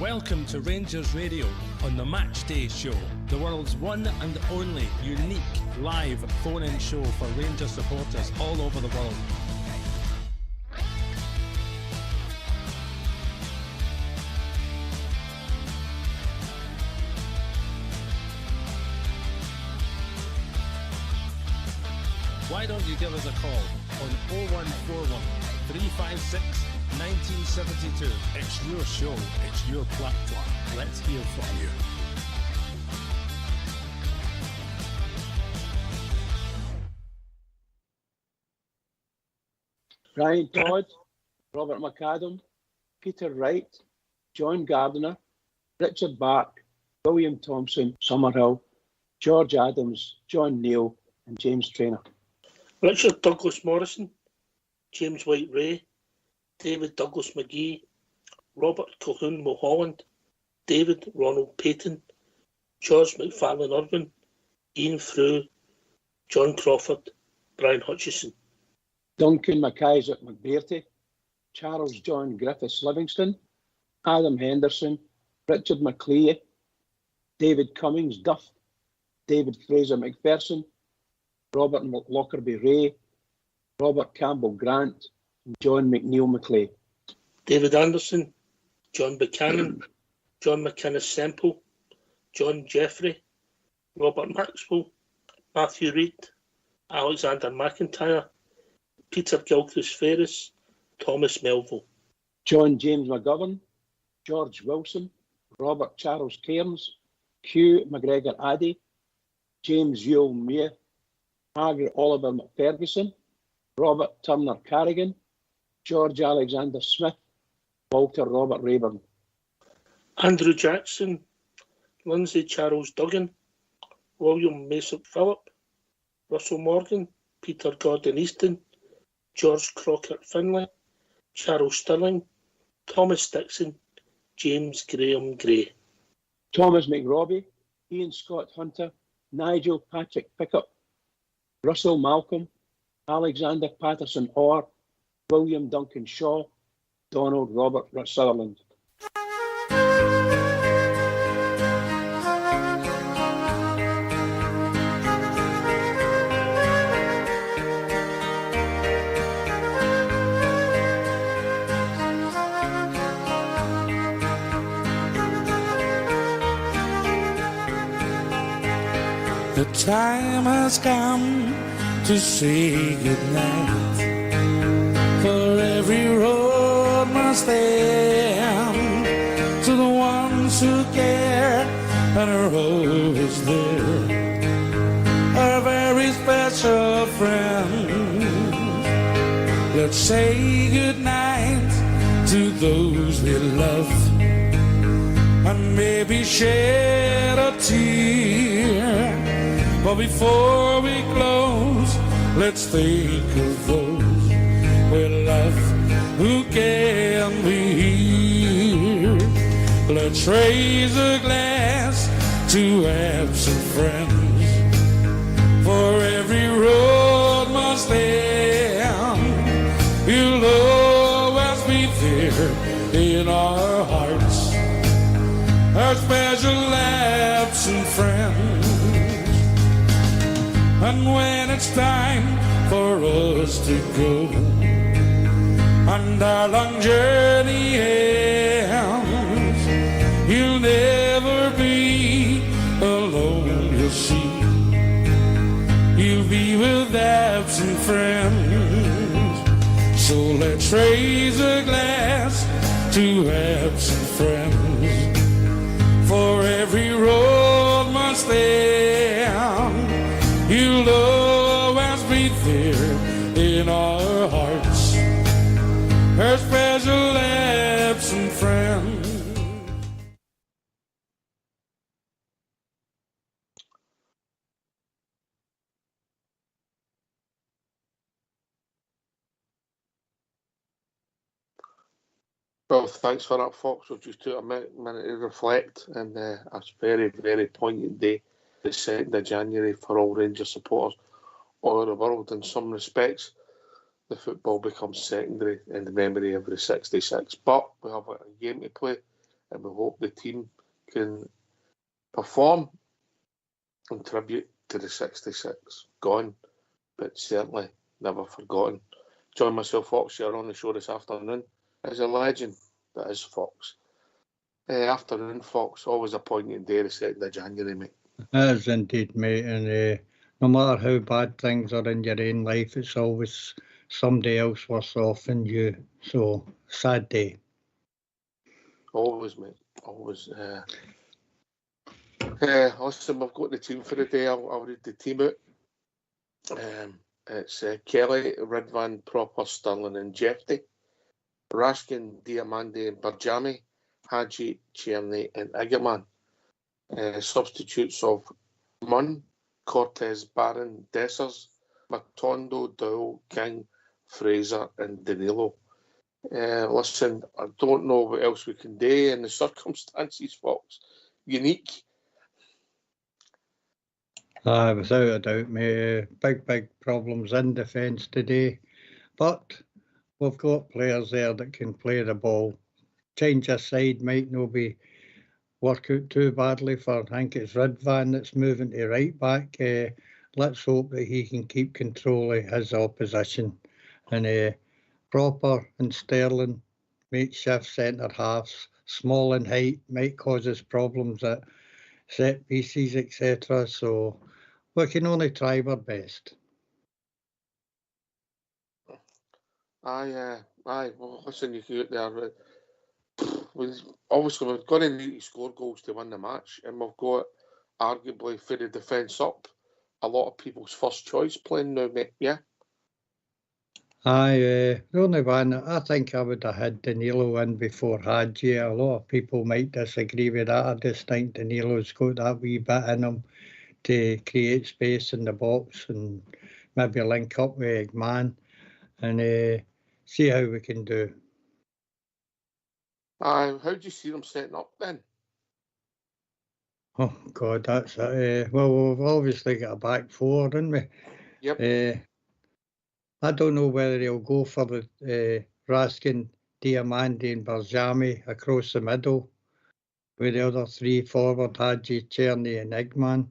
Welcome to Rangers Radio on the Matchday show, the world's one and only unique live phone-in show for Rangers supporters all over the world. Why don't you give us a call on 0141 356 1972. It's your show, it's your platform. Let's hear from you. Ryan Todd, Robert McAdam, Peter Wright, John Gardiner, Richard Bark, William Thompson, Summerhill, George Adams, John Neal and James Traynor. Richard Douglas Morrison, James White Ray, David Douglas McGee, Robert Colquhoun Mulholland, David Ronald Payton, George McFarlane Irvin, Ian Frew, John Crawford, Brian Hutchison. Duncan McIsaac McBearty, Charles John Griffiths Livingston, Adam Henderson, Richard McLeay, David Cummings Duff, David Fraser McPherson, Robert Lockerbie Ray, Robert Campbell Grant, and John McNeill McLeay. David Anderson, John Buchanan, John McInnes Semple, John Jeffrey, Robert Maxwell, Matthew Reid, Alexander McIntyre, Peter Gilchrist Ferris, Thomas Melville. John James McGovern, George Wilson, Robert Charles Cairns, Hugh McGregor Addy, James Yule Muir, Margaret Oliver McFerguson, Robert Turner Carrigan, George Alexander Smith, Walter Robert Rayburn. Andrew Jackson, Lindsay Charles Duggan, William Mason Phillip, Russell Morgan, Peter Gordon Easton, George Crockett Finlay, Charles Stirling, Thomas Dixon, James Graham Gray. Thomas McRobbie, Ian Scott Hunter, Nigel Patrick Pickup, Russell Malcolm, Alexander Patterson Orr, William Duncan Shaw, Donald Robert Sutherland. The time has come to say goodnight, for every road must end to the ones who care and are always there, our very special friends. Let's say goodnight to those we love and maybe shed a tear. But before we close, let's think of those we love who can be here. Let's raise a glass to absent friends, for every road must end. You'll always be there in our hearts, our special absent friends. And when it's time for us to go and our long journey ends, you'll never be alone, you'll see. You'll be with absent friends. So let's raise a glass to absent friends, for every road must end. You'll always be there in our hearts, our special absent friend. Well, thanks for that, Fox. We've just took a minute to reflect, and a very, very poignant day, the 2nd of January, for all Rangers supporters all over the world. In some respects, the football becomes secondary in the memory of the 66. But we have a game to play, and we hope the team can perform in tribute to the 66. Gone, but certainly never forgotten. Join myself, Fox, here on the show this afternoon is a legend that is Fox. Afternoon, Fox, always a poignant day, the 2nd of January, mate. It is indeed, mate, and no matter how bad things are in your own life, it's always somebody else worse off than you. So, sad day. Always, mate. Always. Listen, we've got the team for the day. I'll read the team out. It's Kelly, Ridvan, Proper, Sterling and Jefty. Raskin, Diamande and Barjami. Hadji, Cherny and Iggerman. Substitutes of Munn, Cortez, Barron, Dessers, Matondo, Dow, King, Fraser and Danilo. Listen, I don't know what else we can do in the circumstances, Fox. Unique. Without a doubt, mate. Big problems in defence today. But we've got players there that can play the ball. Change a side might not be work out too badly for, I think it's Ridvan that's moving to right back. Let's hope that he can keep control of his opposition. And Proper and Sterling, makeshift centre halves, small in height, might cause us problems at set pieces, etc. So we can only try our best. Aye. Well, listen, you get there. Obviously, we've got to need to score goals to win the match, and we've got arguably for the defence up a lot of people's first choice playing now, mate. Yeah. The only one I think I would have had Danilo in before Hadji. A lot of people might disagree with that. I just think Danilo's got that wee bit in him to create space in the box and maybe link up with Eggman and see how we can do. How do you see them setting up then? Oh God, that's it. Well, we've obviously got a back four, haven't we? Yep. I don't know whether he'll go for the Raskin, Diamande and Barjami across the middle with the other three forward, Hadji, Cherny and Eggman.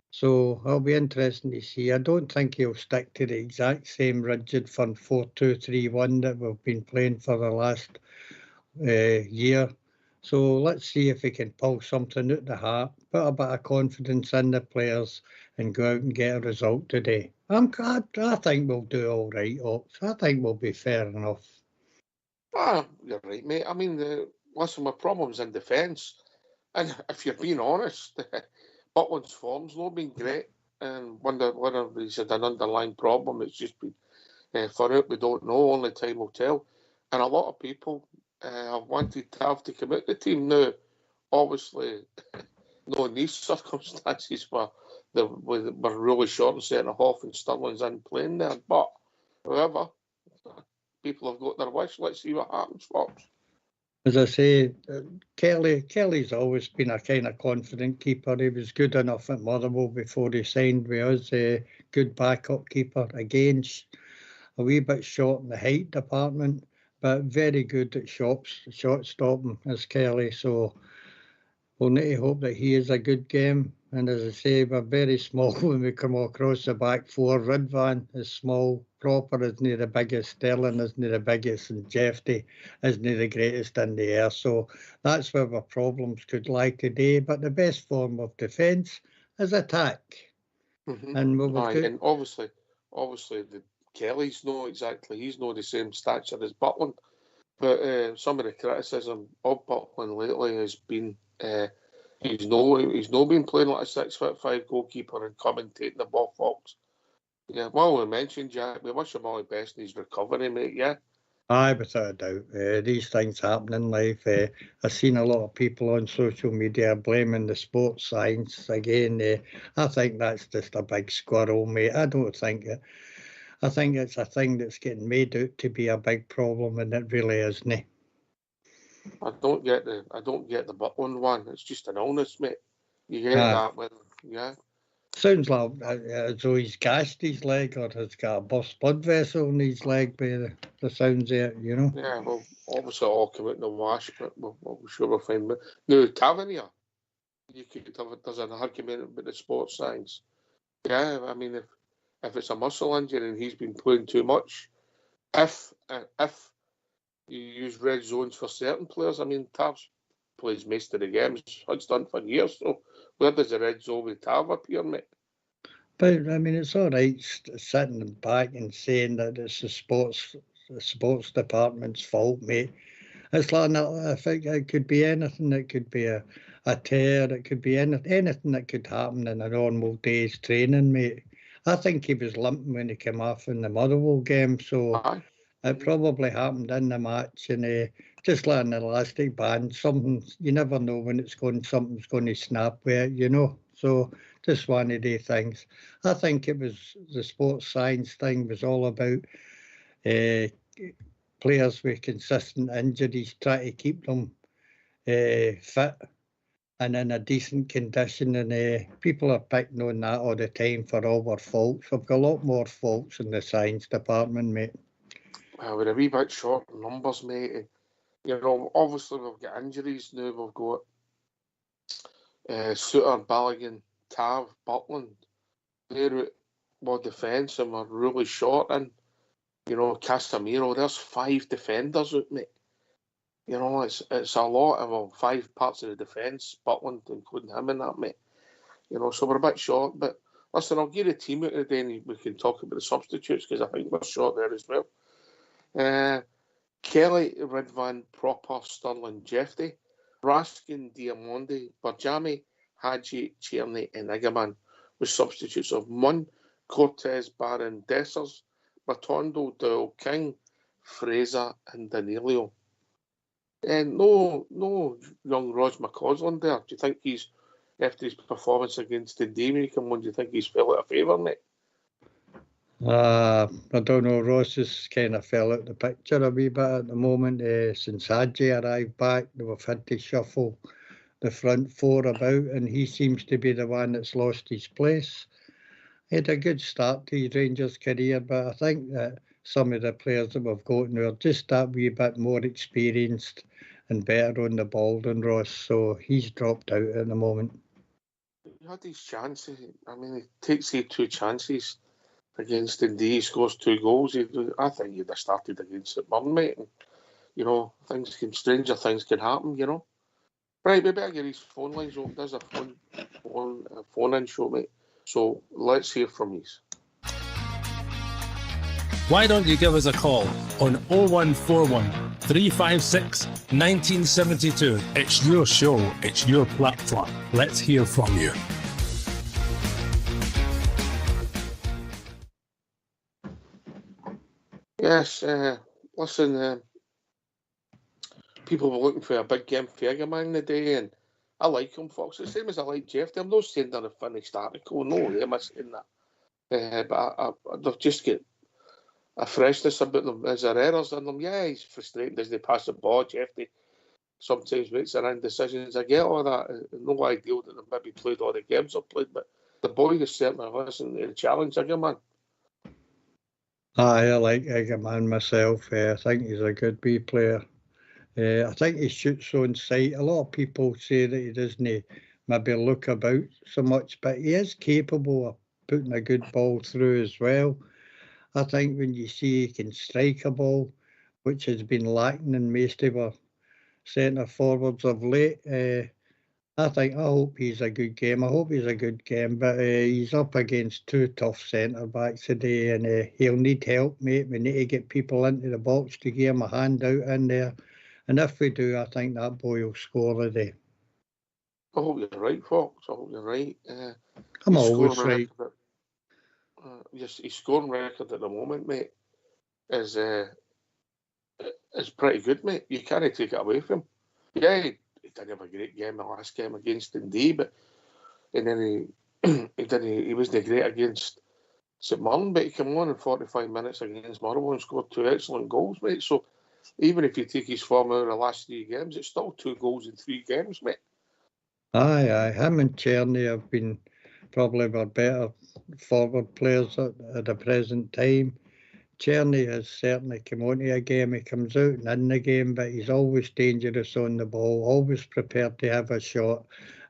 So it'll be interesting to see. I don't think he'll stick to the exact same rigid 4-2-3-1 that we've been playing for the last year. So let's see if we can pull something out the hat, put a bit of confidence in the players and go out and get a result today. I think we'll do all right, Ox. I think we'll be fair enough. You're right, mate. I mean, listen, my problem's in defence. And if you're being honest, Butland's form's not been great. And wonder whether he's had an underlying problem. It's just been for it, we don't know. Only time will tell. And a lot of people have wanted to have to come out the team now. Obviously, no in these circumstances where we're really short and setting off and Sterling's in playing there. But however, people have got their wish. Let's see what happens, Fox. As I say, Kelly's always been a kind of confident keeper. He was good enough at Motherwell before he signed with us. Good backup keeper. Again, a wee bit short in the height department, but very good at shot stopping as Kelly. So we'll need to hope that he is a good game. And as I say, we're very small when we come across the back four. Ridvan is small. Proper isn't the biggest. Sterling isn't the biggest. And Jefty isn't the greatest in the air. So that's where our problems could lie today. But the best form of defence is attack. Mm-hmm. And and obviously the Kelly's he's not the same stature as Butland. But some of the criticism of Butland lately has been he's not been playing like a 6'5" goalkeeper and commentating the ball, Fox. Yeah, well, we mentioned Jack. We wish him all the best in his recovery, mate. Yeah. Aye, without a doubt. These things happen in life. I've seen a lot of people on social media blaming the sports science. Again, I think that's just a big squirrel, mate. I don't think it. I think it's a thing that's getting made out to be a big problem, and it really isn't. I don't get the Butland one. It's just an illness, mate. You get that when, yeah. Sounds like as though he's gashed his leg or has got a burst blood vessel in his leg by the sounds of it, you know. Yeah, well, obviously all come out in the wash, but we'll sure we'll find. But now, Tavernier, there's an argument about the sports science. Yeah, I mean, if it's a muscle injury and he's been playing too much, if you use red zones for certain players, I mean, Tav's plays most of the games, it's done for years, so where does the red zone with Tav appear, mate? But I mean, it's all right sitting back and saying that it's the sports department's fault, mate. It's like I think it could be anything. It could be a tear. It could be anything that could happen in a normal day's training, mate. I think he was limping when he came off in the Motherwell game, so it probably happened in the match. And just like an elastic band, something you never know when something's going to snap with it, you know. So just one of the things. I think it was the sports science thing was all about players with consistent injuries, try to keep them fit and in a decent condition. And people are picking on that all the time for all our faults. We've got a lot more faults in the science department, mate. Well, we're a wee bit short in numbers, mate. You know, obviously we've got injuries now. We've got Suter, Balogun, Tav, Butland. They're out more defence and we're really short in. You know, Casemiro, there's 5 defenders out, mate. You know, it's a lot of 5 parts of the defence, Butland, including him in that, mate. You know, so we're a bit short. But listen, I'll give the team out today and we can talk about the substitutes because I think we're short there as well. Kelly, Ridvan, Proper, Sterling, Jeffrey, Raskin, Diamondi, Barjami, Hadji, Tierney and Igaman with substitutes of Munn, Cortez, Barron, Dessers, Matondo, Doyle, King, Fraser and Danilo. And no young Rog McCausland there. Do you think he's, after his performance against Dundee when he came on, do you think he's fell out of favour, mate? I don't know. Ross has kind of fell out the picture a wee bit at the moment. Since Hadji arrived back, we've had to shuffle the front 4 about, and he seems to be the one that's lost his place. He had a good start to his Rangers career, but I think that some of the players that we've got now are just that wee bit more experienced and better on the ball than Ross, so he's dropped out at the moment. He had his chances. I mean, he takes 2 chances against Dundee, he scores 2 goals. I think he'd have started against St Mirren, mate. And, you know, stranger things can happen, you know. Right, we better get his phone lines open. There's a phone-in show, mate. So let's hear from you. Why don't you give us a call on 0141 356 1972. It's your show, it's your platform. Let's hear from you. Yes, listen, people were looking for a big game for Igaman today, and I like him, folks. The same as I like Jeff. I'm not saying they're a finished article, no, I'm not saying that. But they've just got a freshness about them. Is there errors in them? Yeah, he's frustrating as they pass the ball. Jeff, sometimes makes their own decisions. I get all that. No ideal that they've maybe played all the games they've played, but the boy is certainly listening to the challenge, Igaman. I like Igaman myself. I think he's a good wee player. I think he shoots on sight. A lot of people say that he doesn't maybe look about so much, but he is capable of putting a good ball through as well. I think when you see he can strike a ball, which has been lacking in most of our centre forwards of late, I hope he's a good game. I hope he's a good game, but he's up against 2 tough centre backs today, and he'll need help, mate. We need to get people into the box to give him a hand out in there. And if we do, I think that boy will score today. I hope you're right, folks. I hope you're right. I'm always right. Yes, his scoring record at the moment, mate, is pretty good, mate. You can't take it away from him. Yeah, he didn't have a great game the last game against Dundee, and then he wasn't great against St Mirren, but he came on in 45 minutes against Motherwell and scored 2 excellent goals, mate. So even if you take his form out of the last 3 games, it's still 2 goals in 3 games, mate. Aye. Him and Tierney have been probably our better forward players at the present time. Czerny has certainly come onto a game. He comes out and in the game, but he's always dangerous on the ball, always prepared to have a shot,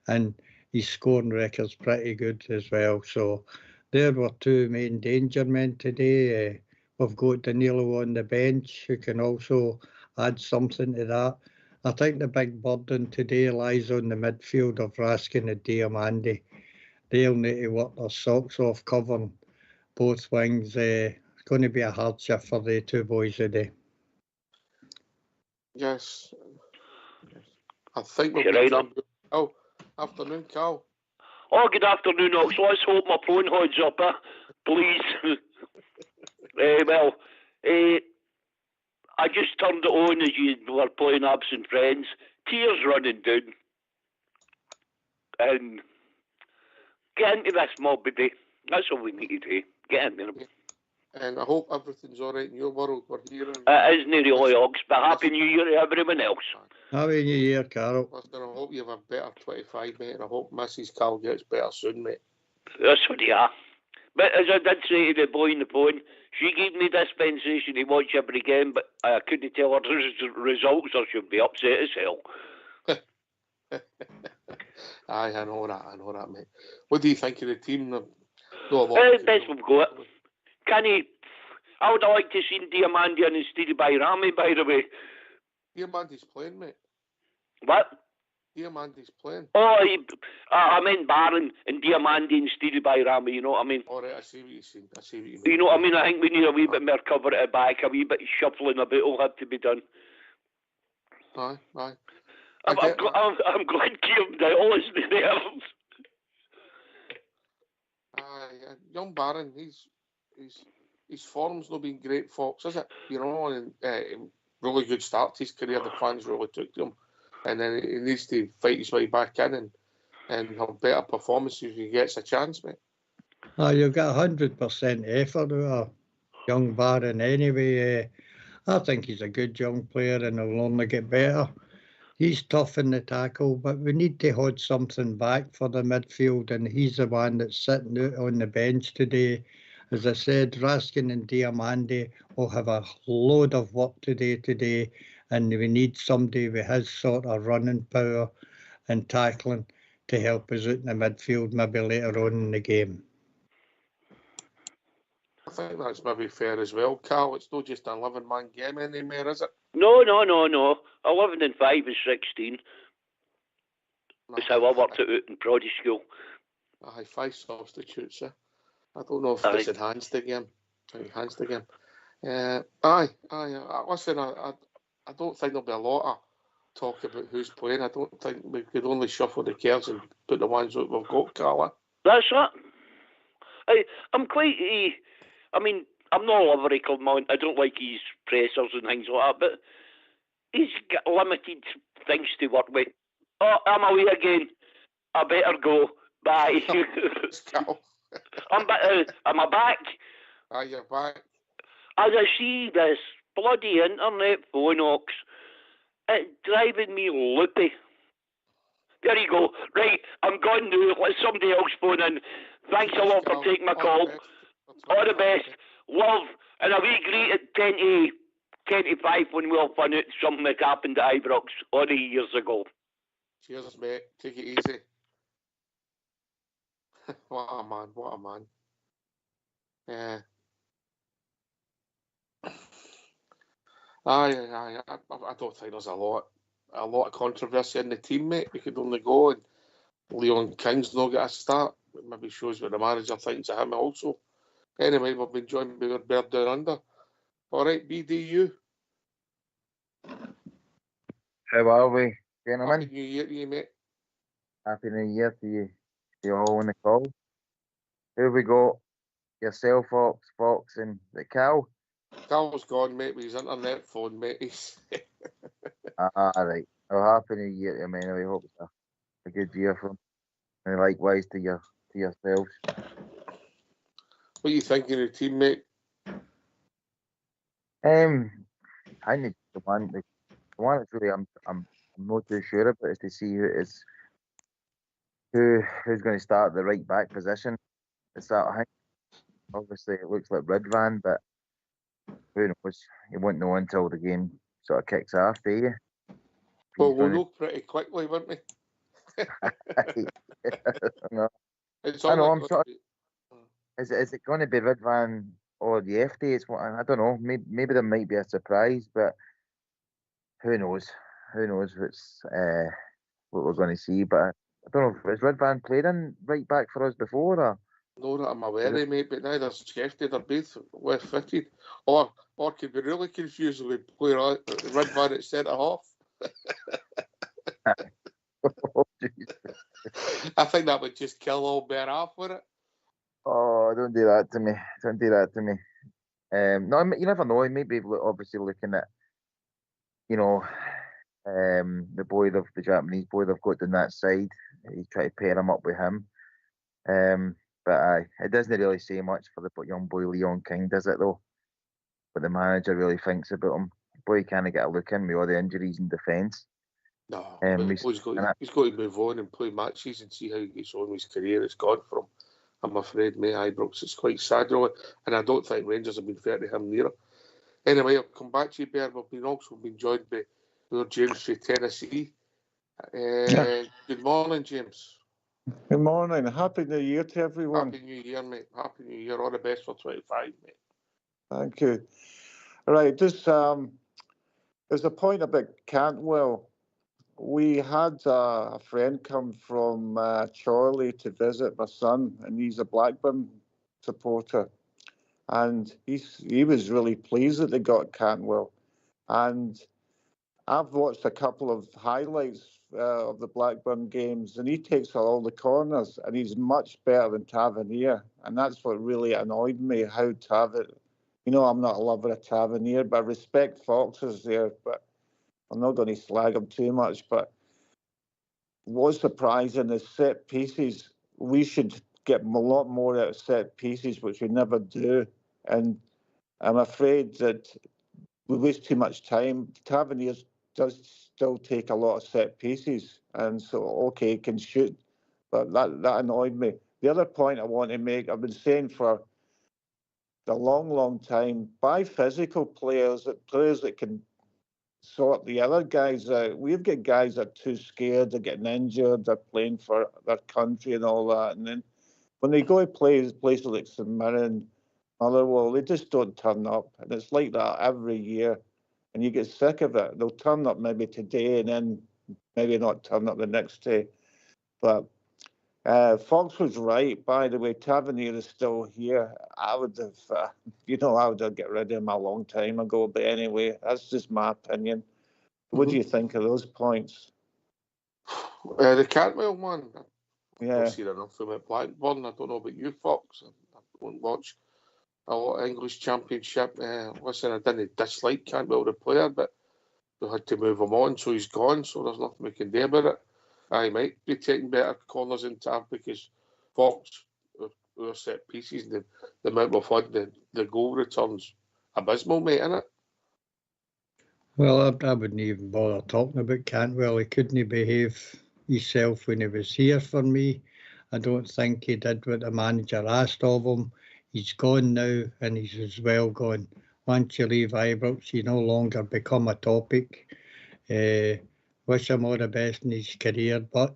and his scoring record's pretty good as well. So there were two main danger men today. We've got Danilo on the bench, who can also add something to that. I think the big burden today lies on the midfield of Raskin and Diamandi. They'll need to work their socks off covering both wings. It's going to be a hard shift for the two boys today. Yes. I think we'll You're be right, joined. Oh, afternoon, Carl. Oh, good afternoon, Ox. Let's hope my phone holds up, please. I just turned it on as you were playing Absent Friends. Tears running down. And get into this mob today. That's all we need to do. Get into them. And I hope everything's all right in your world. We're here. It isn't really, Ox, but Happy New Year to everyone else. Happy New Year, Carol. Listen, I hope you have a better 25, mate, and I hope Mrs. Carl gets better soon, mate. That's what you are. But as I did say to the boy on the phone, she gave me dispensation to watch every game, but I couldn't tell her the results or she'd be upset as hell. Aye, I know that, mate. What do you think of the team? Best we've got. I would have liked to see Diamandian instead of Bayrami, by the way. Diamandi's playing, mate. What? Diamandi's playing. Oh, I meant Barron and Diamandi instead of Bayrami, you know what I mean? All right, I see what you're saying. I mean. You know what I mean? I think we need a wee bit more cover at the back, a wee bit of shuffling about will have to be done. Aye. I'm glad Kieran Dowell isn't there. Aye, young Barron, his form's not been great, Fox, is it? You know, and really good start to his career. The fans really took to him, and then he needs to fight his way back in and have better performances if he gets a chance, mate. You've got 100% effort out of young Barron anyway. I think he's a good young player and he'll only get better. He's tough in the tackle, but we need to hold something back for the midfield, and he's the one that's sitting out on the bench today. As I said, Raskin and Diamandi will have a load of work today, and we need somebody with his sort of running power and tackling to help us out in the midfield maybe later on in the game. I think that's maybe fair as well, Carl. It's not just an 11-man game anymore, is it? No. 11 and 5 is 16. That's how I worked it out in Prodigy School. Aye, 5 substitutes, eh? I don't know if it's enhanced again. Aye. Listen, I don't think there'll be a lot of talk about who's playing. I don't think we could only shuffle the cards and put the ones that we've got, Carla. That's it. I'm quite... I mean, I'm not a lyrical man. I don't like his pressers and things like that, but he's got limited things to work with. Oh, I'm away again. I better go. Bye. Am I back? Aye, you're back. As I see this bloody internet phone, Ox, it's driving me loopy. There you go. Right, I'm gone now. Let somebody else phone in. Thanks a lot for taking my call. All the best. Love. And a wee greet at 10 to 5 when we'll find out something that happened at Ibrox all the years ago. Cheers, mate. Take it easy. What a man. Yeah. Aye. I don't think there's a lot of controversy in the team, mate. We could only go, and Leon King's not got a start. It maybe shows what the manager thinks of him also. Anyway, we've been joined by our bird down under. All right, BDU. How are we, gentlemen? Happy New Year to you, mate. Happy New Year to you all on the call. Who have we got? Yourself, Fox, and the Cal. Cal's gone, mate, with his internet phone, mate. All right. Well, Happy New Year to him anyway. Hope it's a good year for him. And likewise to yourselves. What are you thinking of the team, mate? I need the one that's really I'm not too sure about is to see who who's going to start the right back position? It's that, I think. Obviously, it looks like Ridvan, but who knows? You won't know until the game sort of kicks off, do you? Well, we'll know pretty quickly, won't we? No. It's I all know. like I'm sort of, is it going to be Ridvan or the FD? It's what I don't know. Maybe there might be a surprise, but who knows? Who knows what we're going to see? But I don't know. Has Ridvan played in right back for us before? Or? No, that I'm aware of, mate, but neither Shefty, they're both well fitted. Or could be really confused if we play Ridvan at centre half. I think that would just kill all bear half with it. Oh, don't do that to me. Don't do that to me. No, you never know. He may be obviously looking at, the Japanese boy they've got on that side. He's trying to pair him up with him. But it doesn't really say much for the young boy Leon King, does it though? What the manager really thinks about him. Boy can't get a look in with all the injuries in defence. No, he's got to move on and play matches and see how he gets on with his career. It's gone for him. I'm afraid, mate, Ibrox. It's quite sad, really. And I don't think Rangers have been fair to him neither. Anyway, I'll come back to you, Bear. We've been joined by James from Tennessee. Good morning, James. Good morning. Happy New Year to everyone. Happy New Year, mate. Happy New Year. All the best for 25, mate. Thank you. Right, just there's a point about Cantwell. We had a friend come from Chorley to visit my son, and he's a Blackburn supporter. And he was really pleased that they got Cantwell. And I've watched a couple of highlights of the Blackburn games, and he takes all the corners, and he's much better than Tavernier. And that's what really annoyed me, how I'm not a lover of Tavernier, but I respect Foxes there, but I'm not going to slag him too much. But what's surprising is set pieces. We should get a lot more out of set pieces, which we never do. And I'm afraid that we waste too much time. Tavernier does still take a lot of set pieces, and so okay, he can shoot, but that annoyed me. The other point I want to make, I've been saying for a long time, buy physical players that can sort the other guys out. We've got guys that are too scared, they're getting injured, they're playing for their country and all that, and then when they go to places like St Mirren, Motherwell, they just don't turn up, and it's like that every year. And you get sick of it. They'll turn up maybe today and then maybe not turn up the next day. But Fox was right, by the way. Tavernier is still here. I would have, I would have get rid of him a long time ago. But anyway, that's just my opinion. What do you think of those points? The Cantwell one. Yeah. I've seen enough from it. Blackburn. I don't know about you, Fox. I don't watch a lot of English Championship. Listen, I didn't dislike Cantwell the player, but we had to move him on, so he's gone, so there's nothing we can do about it. I might be taking better corners in Tav because Fox, our set pieces, the amount we've had, the goal returns, abysmal, mate, innit? Well, I wouldn't even bother talking about Cantwell. He couldn't behave himself when he was here for me. I don't think he did what the manager asked of him. He's gone now, and he's as well gone. Once you leave Ibrox, you no longer become a topic. Wish him all the best in his career, but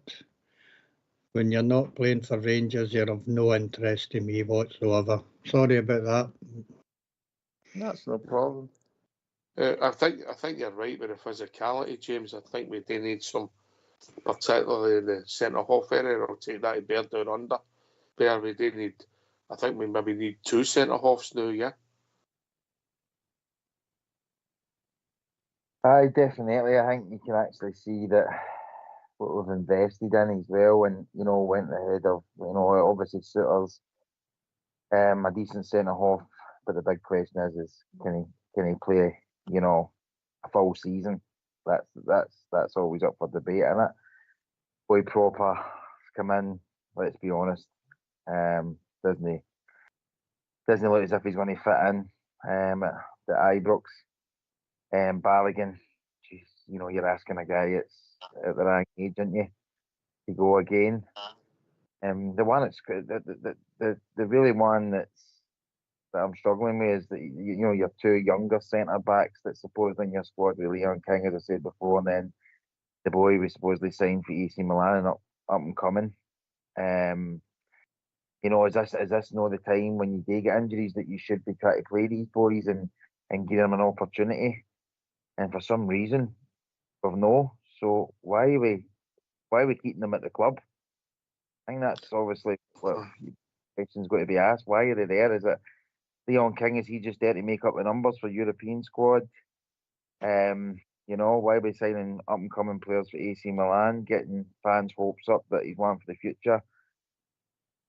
when you're not playing for Rangers, you're of no interest to me whatsoever. Sorry about that. That's no problem. I think you're right with the physicality, James. I think we do need some, particularly in the centre half area. I'll take that Bear down under. Bear, we do need. I think we maybe need two centre halves now. Yeah. Aye, definitely. I think you can actually see that what we've invested in as well, and went ahead of obviously Souttar's a decent centre half, but the big question is can he play a full season? That's always up for debate, isn't it? Boy Proper come in. Let's be honest, doesn't look as if he's going to fit in at the Ibrox. Balogun, geez, you're asking a guy at the rank age, aren't you, to go again. The one that's the really one that I'm struggling with is that you know your two younger centre backs that supposedly in your squad with Leon King, as I said before, and then the boy we supposedly signed for AC Milan and up and coming. You know, is this not the time when you do get injuries that you should be trying to play these boys and give them an opportunity? And for some reason, we've no. So why are we keeping them at the club? I think that's obviously what question's got to be asked. Why are they there? Is it Leon King? Is he just there to make up the numbers for European squad? You know, why are we signing up and coming players for AC Milan, getting fans' hopes up that he's one for the future,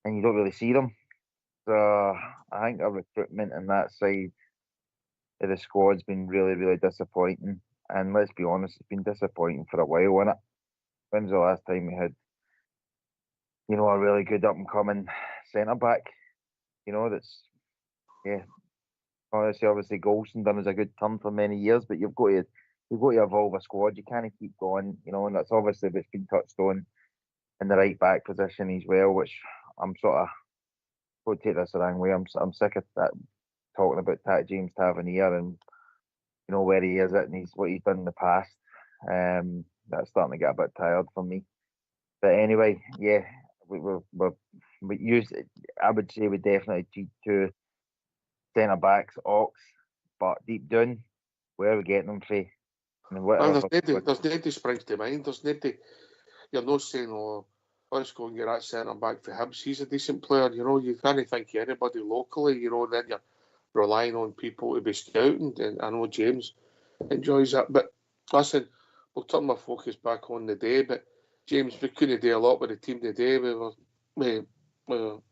and you don't really see them? So I think our recruitment on that side of the squad's been really, really disappointing. And let's be honest, it's been disappointing for a while, hasn't it? When's the last time we had, you know, a really good up and coming centre back? You know, that's obviously Golson done us a good turn for many years, but you've got to evolve a squad. You can't keep going, you know, and that's obviously what's been touched on in the right back position as well, which I'm sort of, don't take this the wrong way, I'm sick of that talking about James Tavernier and you know where he is at and what he's done in the past. That's starting to get a bit tired for me. But anyway, yeah, we use. I would say we definitely cheat two centre backs, Ox, but deep down, where are we getting them from? There's nobody springs to mind. There's nobody. You're not saying, oh, let's go and get that centre back for Hibs. He's a decent player. You know, you can't think of anybody locally. You know, then you're relying on people to be scouting. And I know James enjoys that. But listen, we'll turn my focus back on the day. But James, we couldn't do a lot with the team today. We were with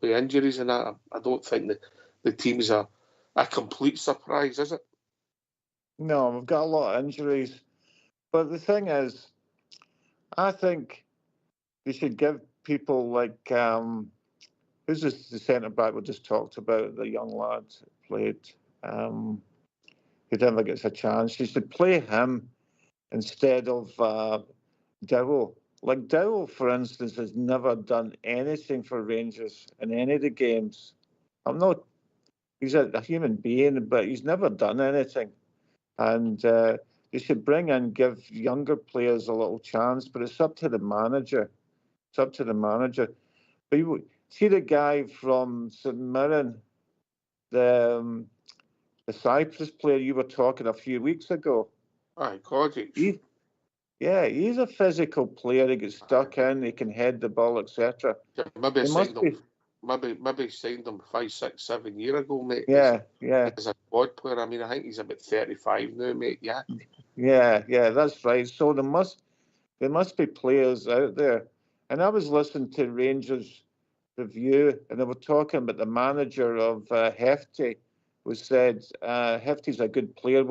injuries and that. I don't think the team's a complete surprise, is it? No, we've got a lot of injuries. But the thing is, I think we should give people like who's the centre back we just talked about, the young lad played, who never gets a chance. You should play him instead of Dowell. Like Dowell, for instance, has never done anything for Rangers in any of the games. He's a human being, but he's never done anything. And they should give younger players a little chance, but it's up to the manager. It's up to the manager. But you see the guy from St Mirren, the Cyprus player you were talking a few weeks ago. Aye, Kojic. He's a physical player. He gets stuck in, he can head the ball, etc. Yeah, maybe signed him 5, 6, 7 years ago, mate. Yeah. As a squad player, I mean, I think he's about 35 now, mate. Yeah. Yeah, that's right. So there must be players out there. And I was listening to Rangers review, and they were talking about the manager of Hefty, who said Hefty's a good player,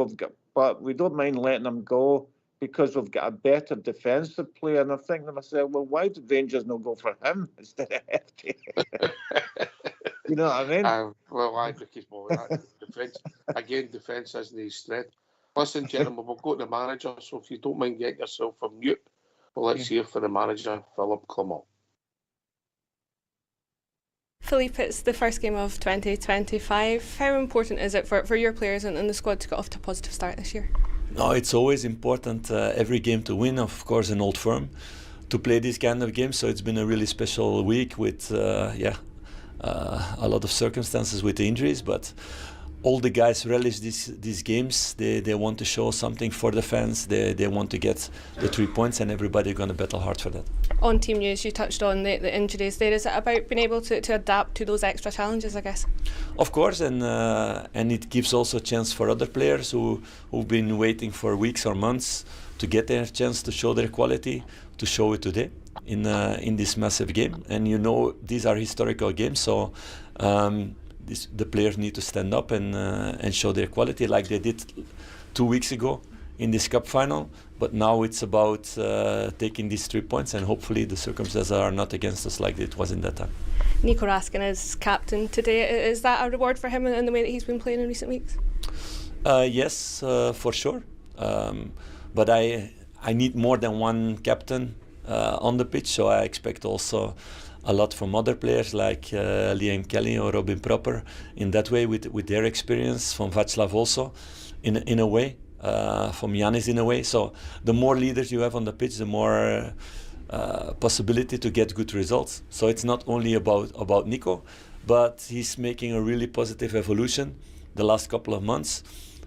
but we don't mind letting him go because we've got a better defensive player. And I think to myself, well, why did Rangers not go for him instead of Hefty? You know what I mean? Defence isn't his strength. Listen, gentlemen, we'll go to the manager, so if you don't mind getting yourself a mute, let's hear for the manager, Philip Clement. Philippe, it's the first game of 2025. How important is it for your players and the squad to get off to a positive start this year? No, it's always important every game to win, of course, an Old Firm, to play this kind of game. So it's been a really special week with a lot of circumstances with the injuries, but all the guys relish these games. They want to show something for the fans. They want to get the 3 points, and everybody going to battle hard for that. On team news, you touched on the injuries there. Is it about being able to adapt to those extra challenges, I guess? Of course, and it gives also a chance for other players who've been waiting for weeks or months to get their chance to show their quality, to show it today in this massive game. And you know, these are historical games, so the players need to stand up and show their quality like they did 2 weeks ago in this cup final. But now it's about taking these 3 points, and hopefully the circumstances are not against us like it was in that time. Nico Raskin is captain today. Is that a reward for him in the way that he's been playing in recent weeks? Yes, for sure. But I need more than one captain on the pitch, so I expect also a lot from other players like Liam Kelly or Robin Proper in that way with their experience, from Václav also in a way, from Yanis in a way. So the more leaders you have on the pitch, the more possibility to get good results. So it's not only about Nico, but he's making a really positive evolution the last couple of months.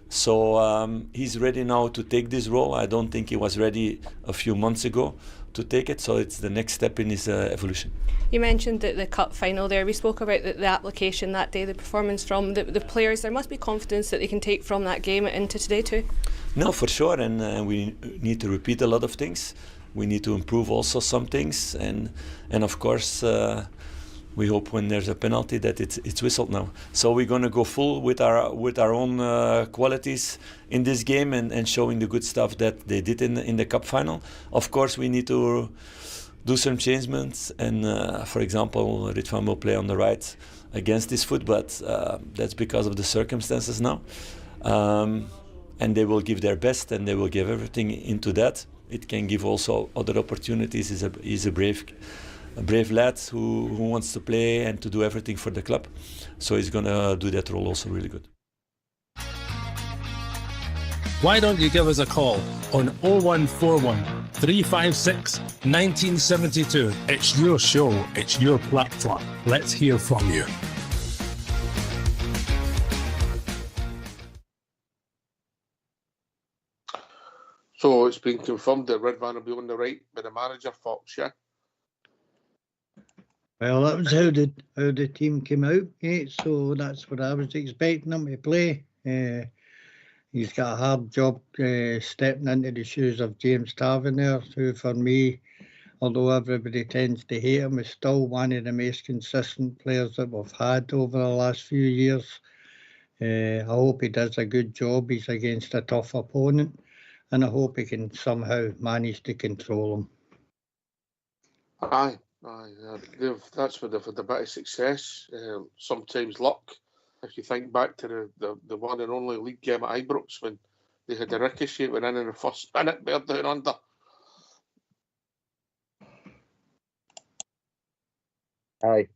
So he's ready now to take this role. I don't think he was ready a few months ago to take it, so it's the next step in his evolution. You mentioned the cup final there. We spoke about the application that day, the performance from the players. There must be confidence that they can take from that game into today too. No, for sure, and we need to repeat a lot of things. We need to improve also some things, and of course we hope when there's a penalty that it's whistled now. So we're going to go full with our own qualities in this game and showing the good stuff that they did in the cup final. Of course, we need to do some changements, and for example, Ritvan will play on the right against his foot, but that's because of the circumstances now. And they will give their best, and they will give everything into that. It can give also other opportunities. He's a brave lad who wants to play and to do everything for the club. So he's going to do that role also really good. Why don't you give us a call on 0141 356 1972? It's your show, it's your platform. Let's hear from you. So it's been confirmed that Ridvan will be on the right by the manager, Fox, yeah? Well, that was how the team came out, mate. So that's what I was expecting him to play. He's got a hard job stepping into the shoes of James Tavernier, who for me, although everybody tends to hate him, is still one of the most consistent players that we've had over the last few years. I hope he does a good job. He's against a tough opponent, and I hope he can somehow manage to control him. Aye, that's where they've had a bit of success. Sometimes luck. If you think back to the one and only league game at Ibrox when they had the ricochet went in the first minute, they're down under. Aye.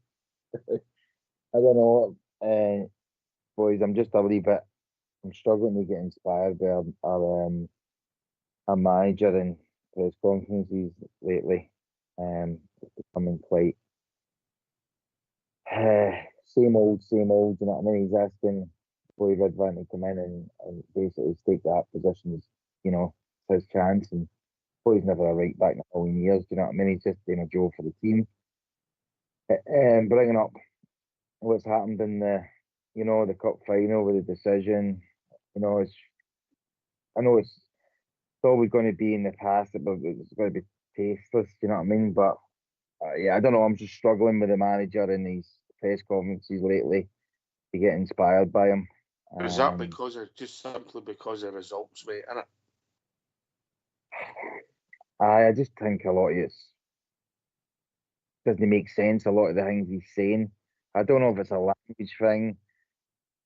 I don't know, boys. I'm just a wee bit. I'm struggling to get inspired by our manager in press conferences lately. It's becoming quite same old, you know what I mean? He's asking Boy Ridvan to come in and basically take that position as, you know, his chance, and Boy's never a right back in a million years, do you know what I mean? He's just doing a job for the team. Bringing up what's happened in the cup final with the decision, I know it's always going to be in the past, but it's going to be tasteless, you know what I mean? But yeah, I don't know. I'm just struggling with the manager in these press conferences lately to get inspired by him. Is that just simply because of results, mate, innit? I just think a lot of it doesn't make sense, a lot of the things he's saying. I don't know if it's a language thing.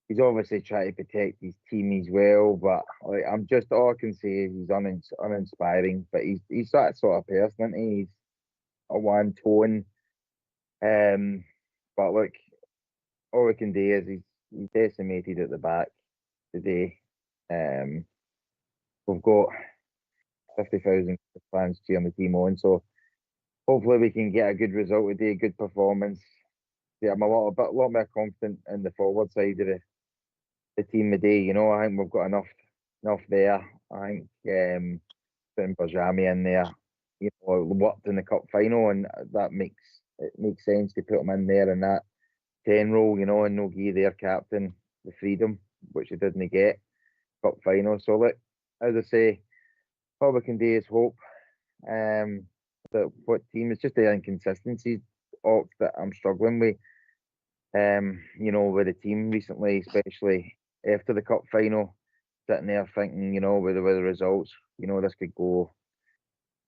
He's obviously trying to protect his team as well, but I'm just, all I can say is he's uninspiring, but he's that sort of person, isn't he? He's a one tone. But look, all we can do is he's decimated at the back today. We've got 50,000 fans cheering the team on, so hopefully we can get a good result today, a good performance. Yeah, I'm a lot more confident in the forward side of the team today. You know, I think we've got enough there. I think putting Bajami in there, you know, worked in the cup final, and that makes sense to put him in there in that 10 role, you know, and no give their captain the freedom, which he didn't get cup final. So look, as I say, all we can do is hope that what team, it's just the inconsistencies that I'm struggling with. You know, with the team recently, especially after the cup final, sitting there thinking, you know, with the results, you know, this could go,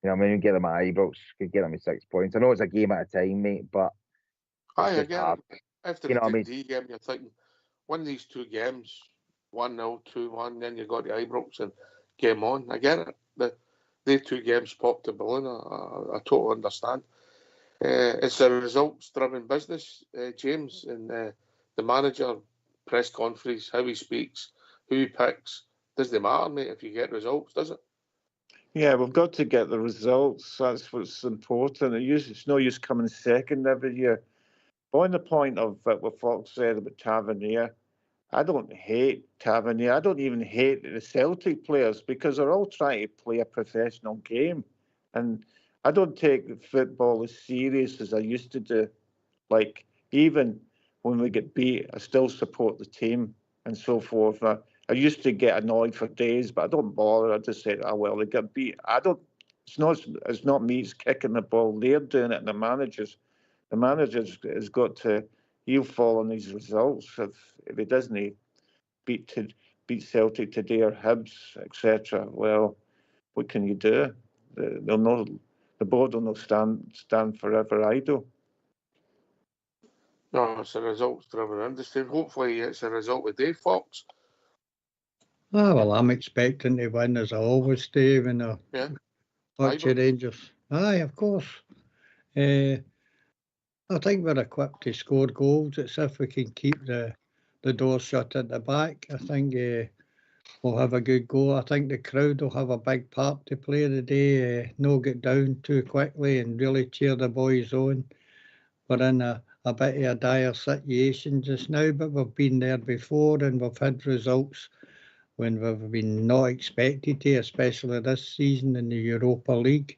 you know, I mean, get them at Ibrox, could get them at 6 points. I know it's a game at a time, mate, but Again, after you know the what I mean? D game, you're thinking, win these two games, 1-0, 2-1, then you got the Ibrox and game on. I get it. The two games popped the balloon. I totally understand. It's a results-driven business, James, and the manager press conference, how he speaks, who he picks, doesn't matter, mate, if you get results, does it? Yeah, we've got to get the results. That's what's important. It's no use coming second every year. But on the point of what Fox said about Tavernier, I don't hate Tavernier. I don't even hate the Celtic players because they're all trying to play a professional game. And I don't take football as serious as I used to do. Like, even when we get beat, I still support the team and so forth. I used to get annoyed for days, but I don't bother. I just say, oh, well, they got beat. It's not me, it's kicking the ball. They're doing it, and the manager's has got to, he'll fall on these results. If he doesn't beat Celtic today or Hibs, etc., well, what can you do? The board will not stand forever idle. No, it's a results-driven industry. Hopefully it's a result of Dave Fox. Ah, well, I'm expecting to win as I always do when I watch the Rangers. Aye, of course. I think we're equipped to score goals. It's if we can keep the door shut at the back. I think we'll have a good goal. I think the crowd will have a big part to play today. No get down too quickly and really cheer the boys on. We're in a bit of a dire situation just now, but we've been there before and we've had results when we've been not expected to, especially this season in the Europa League.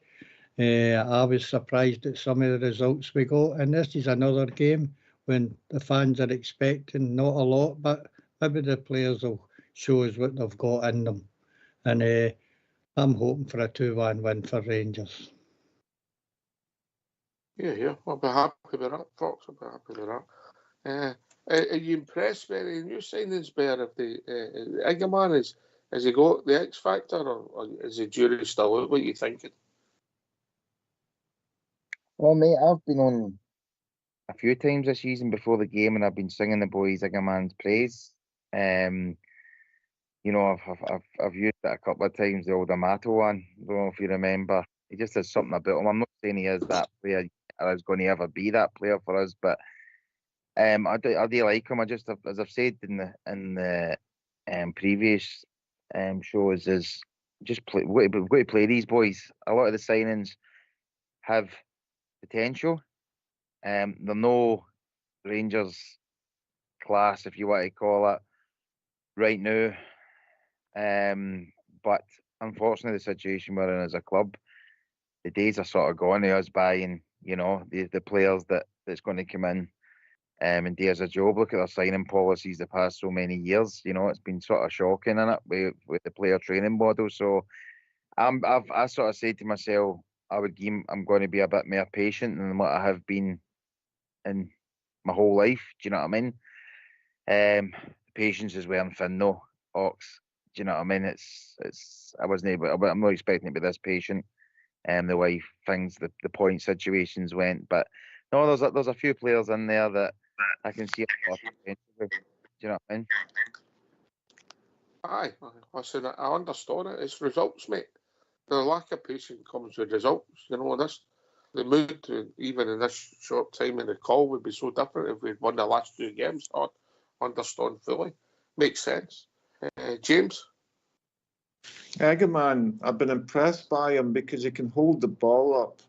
I was surprised at some of the results we got, and this is another game when the fans are expecting not a lot, but maybe the players will show us what they've got in them. And I'm hoping for a 2-1 win for Rangers. Yeah, I'll be happy with that, Fox. I'll be happy with that. Are you impressed by any new signings, Bear? If the Iggerman has he got the X factor, or is the jury still out? What are you thinking? Well, mate, I've been on a few times this season before the game, and I've been singing the boys Iggerman's praise. You know, I've used it a couple of times, the old Amato one. I don't know if you remember. He just has something about him. I'm not saying he is that player or is going to ever be that player for us, but I do like him. I just, as I've said in the previous shows, is just we've got to play these boys. A lot of the signings have potential. They're no Rangers class, if you want to call it, right now. But unfortunately, the situation we're in as a club, the days are sort of gone to us buying, you know, the players that's going to come in and do us a job. Look at their signing policies the past so many years. You know, it's been sort of shocking, in it, with the player training model. So I sort of said to myself, I'm going to be a bit more patient than what I have been in my whole life. Do you know what I mean? Patience is wearing thin, though, Ox. Do you know what I mean? I'm not expecting to be this patient. The way things, the point situations went, but no, there's a few players in there that I can see a lot of potential with. Do you know what I mean? Aye, listen, I understand it. It's results, mate. The lack of patience comes with results. You know, the mood, even in this short time in the call, would be so different if we'd won the last 2 games. I understand fully. Makes sense. James? Iggerman, I've been impressed by him because he can hold the ball up,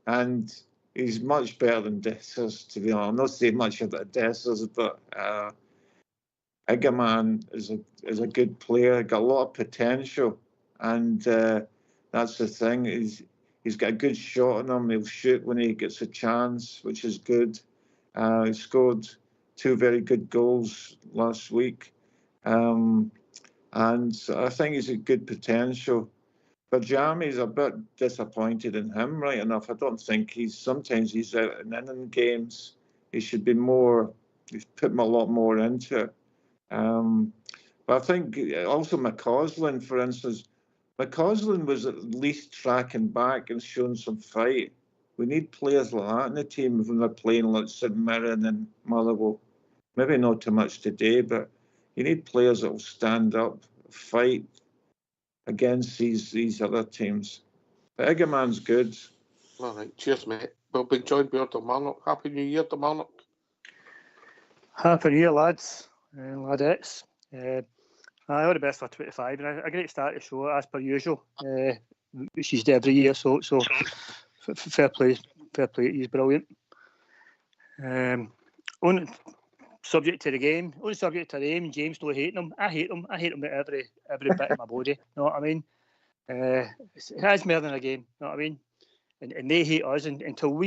and he's much better than Dessers, to be honest. I'm not saying much about Dessers, but Iggerman is a good player, got a lot of potential, and that's the thing. He's got a good shot on him. He'll shoot when he gets a chance, which is good. He scored 2 very good goals last week. And I think he's a good potential. But Jamie's a bit disappointed in him, right enough. I don't think sometimes he's out in games. He should be more, he's put a lot more into it. But I think also McCausland, for instance, McCausland was at least tracking back and showing some fight. We need players like that in the team when they're playing like St Mirren and Motherwell. Maybe not too much today, but you need players that will stand up, fight against these other teams. But Iggerman's good. All right, cheers, mate. We'll be joined by Kilmarnock. Happy New Year, Kilmarnock. Happy New Year, lads and ladettes. All the best for 25, and a great start to the show as per usual, which is every year. So fair play to you, brilliant. On subject to the game, James don't hate them. I hate them with every bit of my body. Know what I mean? It has more than a game. Know what I mean? And they hate us until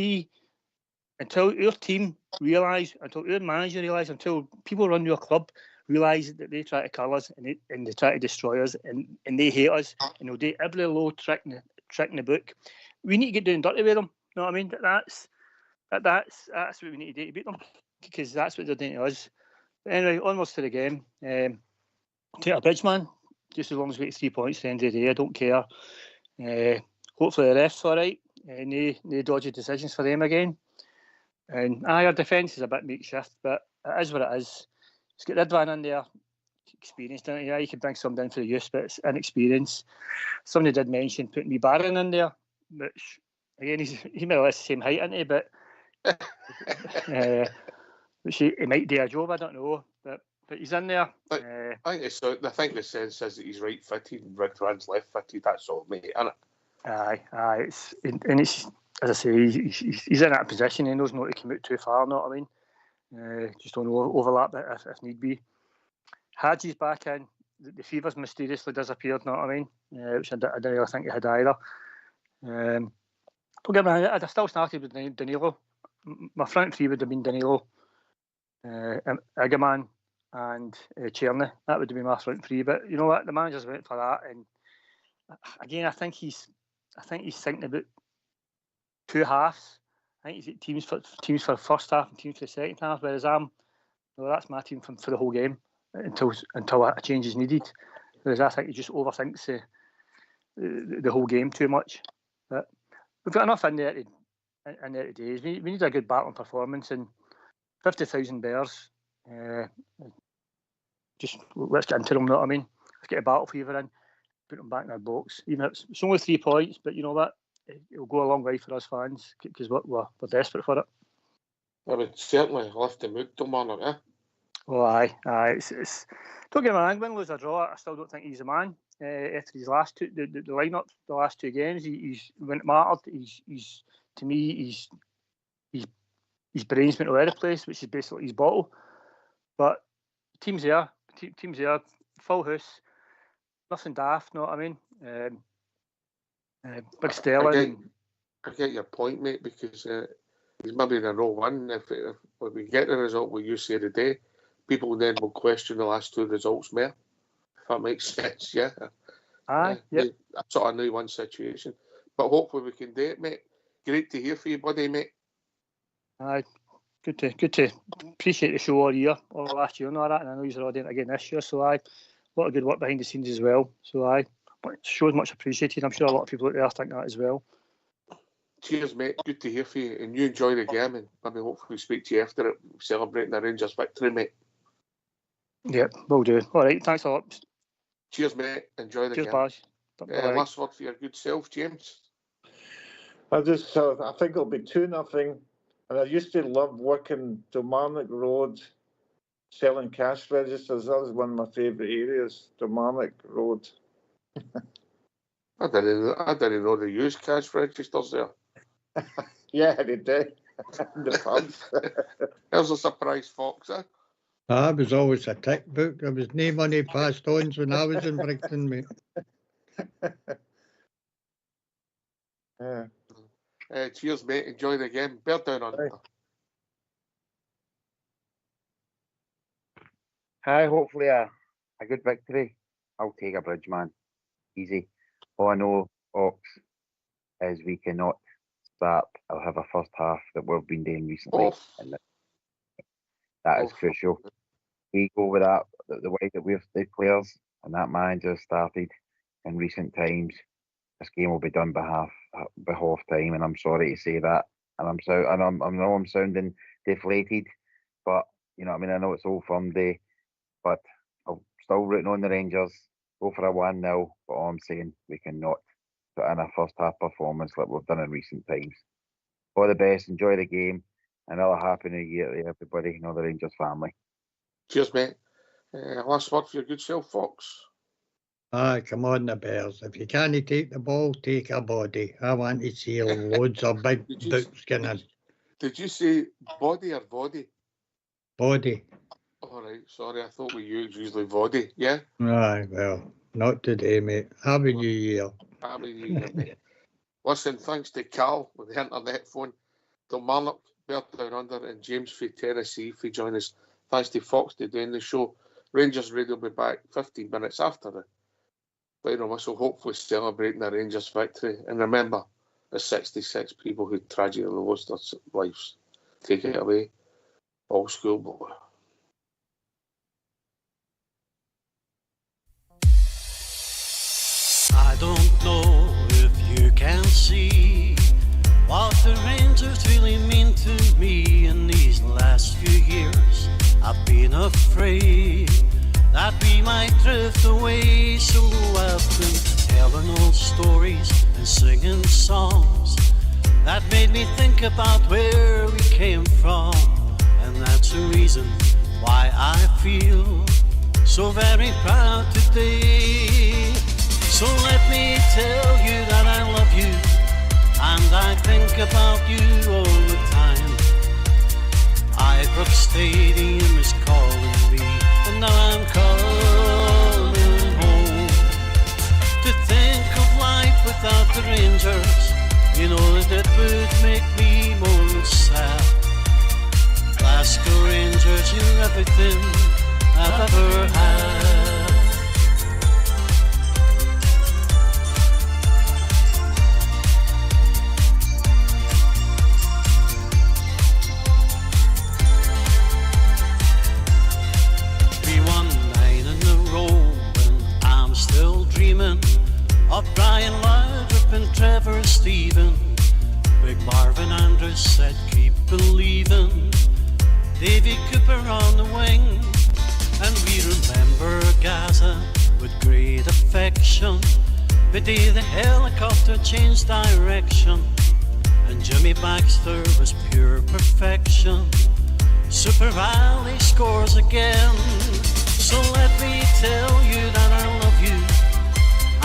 our team realise, until our manager realise, until people run your club realise that they try to kill us and they try to destroy us and they hate us and they'll do every low trick in the book. We need to get down dirty with them. You know what I mean? That's what we need to do to beat them, because that's what they're doing to us. But anyway, onwards to the game. Take a bridge, man. Just as long as we get 3 points at the end of the day, I don't care. Hopefully the refs all right. No dodgy decisions for them again. And our defence is a bit makeshift, but it is what it is. Let's get Ridvan in there, experienced in it. Yeah, you can bring somebody in for the use, but it's inexperienced. Somebody did mention putting me Barron in there, which again he's more or less the same height, isn't he? But which he might do a job. I don't know, but he's in there. I think the sense is that he's right fitted and Ridvan's left fitted. That's all, mate, isn't it? Aye. It's as I say, he's in that position. He knows not to commute too far. Know what I mean? Just don't overlap it if need be. Hadji's back in. The fever's mysteriously disappeared. Know what I mean? Which I didn't really think he had either. Don't get me wrong, I'd have still started with Danilo. My front three would have been Danilo, Igaman, and Cherny. That would have been my front three. But you know what? The manager's went for that, and again, I think he's thinking about two halves. I think he's got teams for the first half and teams for the second half. Whereas that's my team for the whole game until a change is needed. Whereas I think he just overthinks the whole game too much. But we've got enough in there today. We need a good battling performance, and 50,000 bears. Just let's get into them. Know what I mean? Let's get a battle fever in, put them back in our box. Even if it's only 3 points, but you know what? It'll go a long way for us fans because we're desperate for it. I would certainly lift the mood, Kilmarnock, eh? Oh, aye. It's don't get me wrong, win, lose or draw, I still don't think he's a man. After his last two, the lineup, the last 2 games, he's when it mattered. He's to me, his brain's went all over the place, which is basically his bottle. But team's there, full house, nothing daft. Know what I mean? Big Sterling. I get your point, mate, because he's maybe in a row one. If we get the result what you say today, people then will question the last 2 results more. If that makes sense, yeah. Aye, yep. A sort of new one situation. But hopefully we can do it, mate. Great to hear from you, buddy, mate. Aye, good to appreciate the show all year, all last year and all that, and I know you're all doing it again this year, so aye. A lot of good work behind the scenes as well. So aye. But show's much appreciated. I'm sure a lot of people out there think that as well. Cheers, mate. Good to hear from you. And you enjoy the game, and maybe hopefully speak to you after it, celebrating the Rangers victory, mate. Yep, will do. All right, thanks a lot. Cheers, mate. Enjoy the game. Cheers, Baz. Last word for your good self, James. I think it'll be 2-0. And I used to love working Kilmarnock Road, selling cash registers. That was one of my favourite areas, Kilmarnock Road. I didn't know they used cash registers there. Yeah, they did. In the pubs. There's a surprise, Fox, eh? I was always a tick book. There was no money passed on when I was in Brighton, mate. Yeah. Cheers, mate. Enjoy the game. Bear down on it. Hi, hopefully a good victory. I'll take a bridge, man. Easy. All I know, Ox, is we cannot start or have a first half that we've been doing recently. And that is crucial. We go with that, the way that we've the players and that manager started in recent times. This game will be done by half time, and I'm sorry to say that. And I know I'm sounding deflated, but you know what I mean. I know it's Old Firm Day, but I'm still rooting on the Rangers. Go for a 1-0, but all I'm saying, we cannot put in a first half performance like we've done in recent times. All the best. Enjoy the game. Another happy new year to everybody, you know, the Rangers family. Cheers, mate. Last word for your good self, Fox. Come on, the Bears. If you can't take the ball, take a body. I want to see loads of big boots skinning. Did you say body or body? Body. All right, sorry, I thought we usually body, yeah? Aye, well, not today, mate. Happy New Year. Happy New Year, mate. Listen, thanks to Cal with the internet phone, to Marnock, Bert Down Under, and James from Tennessee for joining us. Thanks to Fox for doing the show. Rangers Radio will be back 15 minutes after the final whistle, hopefully celebrating the Rangers victory. And remember, the 66 people who tragically lost their lives. Take it away. All schoolboy. I don't know if you can see what the Rangers really mean to me in these last few years. I've been afraid that we might drift away, so I've been telling old stories and singing songs that made me think about where we came from. And that's the reason why I feel so very proud today. So let me tell you that I love you, and I think about you all the time. Ibrox Stadium is calling me, and now I'm coming home. To think of life without the Rangers, you know that it would make me more sad. Glasgow Rangers, you're everything I've ever had. Of Brian Laudrup and Trevor Stephen. Big Marvin Andrews said keep believing. Davy Cooper on the wing. And we remember Gaza with great affection. The day the helicopter changed direction, and Jimmy Baxter was pure perfection. Super Ali scores again. So let me tell you that I love you,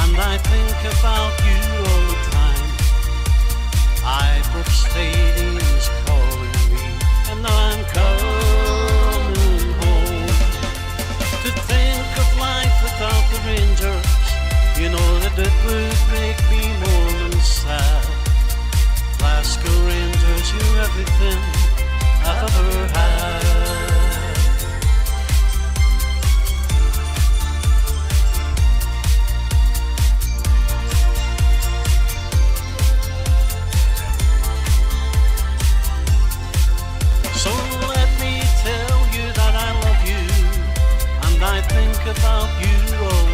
and I think about you all the time. Ibrox Stadium is calling me, and now I'm coming home. To think of life without the Rangers, you know that it would make me more than sad. Glasgow Rangers, you're everything I've ever had. So let me tell you that I love you, and I think about you all